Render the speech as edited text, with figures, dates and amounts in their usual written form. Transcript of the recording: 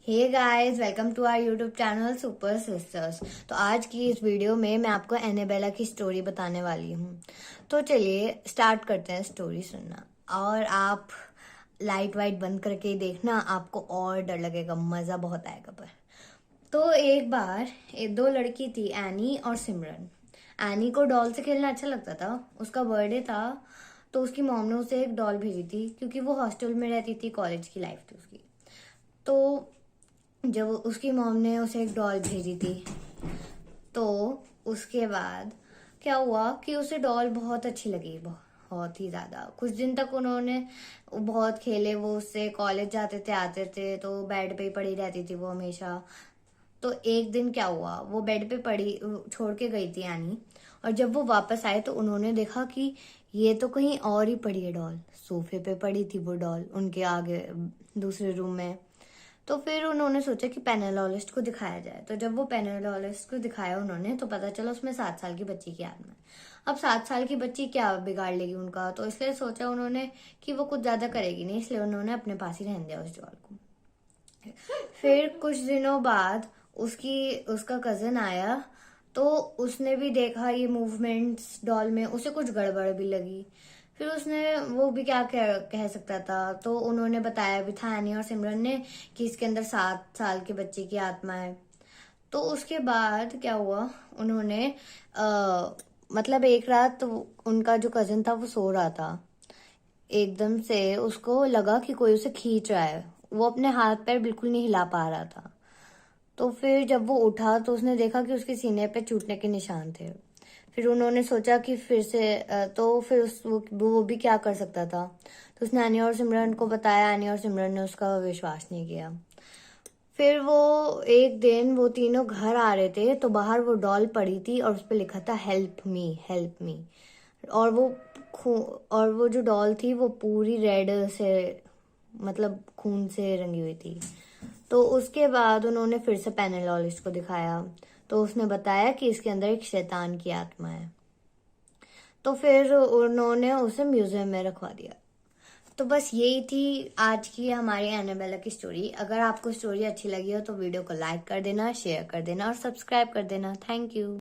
Hey guys, welcome to our YouTube channel Super Sisters. तो आज की इस वीडियो में मैं आपको एनाबेला की स्टोरी बताने वाली हूँ। तो चलिए स्टार्ट करते हैं स्टोरी सुनना। और आप लाइट वाइट बंद करके ही देखना, आपको और डर लगेगा, मजा बहुत आएगा। पर तो एक बार दो लड़की थी, एनी और सिमरन। एनी को डॉल से खेलना अच्छा लगता था। उसका बर्थडे था तो उसकी मॉम ने उसे एक डॉल भेजी थी, क्योंकि वो हॉस्टल में रहती थी, कॉलेज की लाइफ थी उसकी। तो जब उसकी मॉम ने उसे एक डॉल भेजी थी, तो उसके बाद क्या हुआ कि उसे डॉल बहुत अच्छी लगी, बहुत ही ज्यादा। कुछ दिन तक उन्होंने बहुत खेले, वो उससे कॉलेज जाते थे, आते थे, तो बेड पे ही पड़ी रहती थी वो हमेशा। तो एक दिन क्या हुआ, वो बेड पे पड़ी छोड़ के गई थी एनी, और जब वो वापस आए तो उन्होंने देखा कि ये तो कहीं और ही पड़ी है डॉल। सोफे पे पड़ी थी वो डॉल, उनके आगे दूसरे रूम में। तो फिर उन्होंने सोचा कि पेनालॉजिस्ट को दिखाया जाए। तो जब वो पेनालॉजिस्ट को दिखाया उन्होंने, तो पता चला उसमें 7 साल की बच्ची की आत्मा है। अब 7 साल की बच्ची क्या बिगाड़ लेगी उनका, तो इसलिए सोचा उन्होंने कि वो कुछ ज्यादा करेगी नहीं, इसलिए उन्होंने अपने पास ही रहने दिया उस डॉल को। फिर कुछ दिनों बाद उसका कजन आया, तो उसने भी देखा ये मूवमेंट्स डॉल में, उसे कुछ गड़बड़ भी लगी। फिर उसने, वो भी क्या कह सकता था, तो उन्होंने बताया भी था एनी और सिमरन ने कि इसके अंदर 7 साल के बच्चे की आत्मा है। तो उसके बाद क्या हुआ, उन्होंने मतलब एक रात उनका जो कजन था वो सो रहा था, एकदम से उसको लगा कि कोई उसे खींच रहा है। वो अपने हाथ पैर बिल्कुल नहीं हिला पा रहा था। तो फिर जब वो उठा तो उसने देखा कि उसके सीने पे चूटने के निशान थे। फिर उन्होंने सोचा कि फिर से तो फिर वो भी क्या कर सकता था। तो उसने एनी और सिमरन को बताया, एनी और सिमरन ने उसका विश्वास नहीं किया। फिर वो एक दिन वो तीनों घर आ रहे थे, तो बाहर वो डॉल पड़ी थी और उस पर लिखा था हेल्प मी, हेल्प मी। और और वो जो डॉल थी वो पूरी रेड से, मतलब खून से रंगी हुई थी। तो उसके बाद उन्होंने फिर से पैनोलॉजिस्ट को दिखाया, तो उसने बताया कि इसके अंदर एक शैतान की आत्मा है। तो फिर उन्होंने उसे म्यूजियम में रखवा दिया। तो बस यही थी आज की हमारी एनाबेला की स्टोरी। अगर आपको स्टोरी अच्छी लगी हो तो वीडियो को लाइक कर देना, शेयर कर देना और सब्सक्राइब कर देना। Thank you.